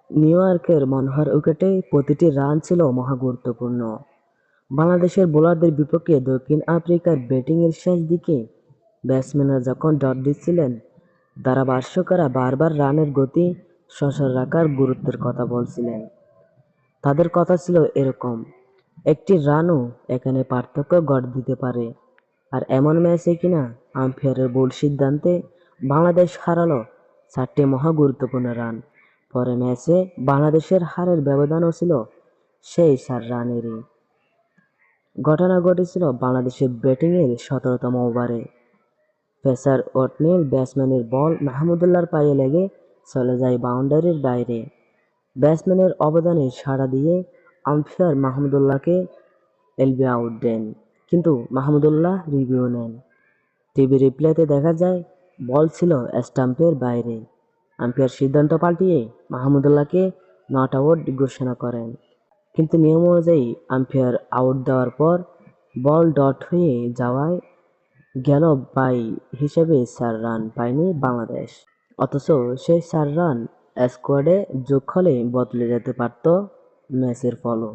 New ইয়র্কের মনোহর উইকেটে প্রতিটি রান ছিল মহা গুরুত্বপূর্ণ। বাংলাদেশের বোলারদের বিপক্ষে দক্ষিণ আফ্রিকার ব্যাটিংয়ের শেষ দিকে ব্যাটসম্যানরা যখন ডট দিচ্ছিলেন, ধারাভাষ্যকাররা বারবার রানের গতি সচল রাখার গুরুত্বের কথা বলছিলেন। তাদের কথা ছিল এরকম, একটি রানও এখানে পার্থক্য গড়ে দিতে পারে। আর এমন ম্যাচে কিনা আম্পায়ারের ভুল সিদ্ধান্তে বাংলাদেশ হারালো 4টি মহা গুরুত্বপূর্ণ রান। পরে ম্যাচে বাংলাদেশের হারের ব্যবধানও ছিল সেই 4 রানেরই। ঘটনা ঘটেছিল বাংলাদেশের ব্যাটিংয়ের 17তম ওভারে। পেসার ওটনেল ব্যাটসম্যানের বল মাহমুদুল্লাহর পায়ে লেগে চলে যায় বাউন্ডারির বাইরে। ব্যাটসম্যানের অবদানে সাড়া দিয়ে আম্পায়ার মাহমুদুল্লাহকে এলবি আউট দেন, কিন্তু মাহমুদুল্লাহ রিভিউ নেন। টিভি রিপ্লেতে দেখা যায় বল ছিল স্টাম্পের বাইরে। আম্পায়ার সিদ্ধান্ত পাল্টিয়ে মাহমুদুল্লাহকে নট আউট ঘোষণা করেন, কিন্তু নিয়ম অনুযায়ী আম্পায়ার আউট দেওয়ার পর বল ডট হয়ে যাওয়ায় গেল বাই হিসেবে 4 রান পায়নি বাংলাদেশ। অথচ সেই 4 রান স্কোয়াডে যোগ হলে বদলে যেতে পারত ম্যাচের ফলও।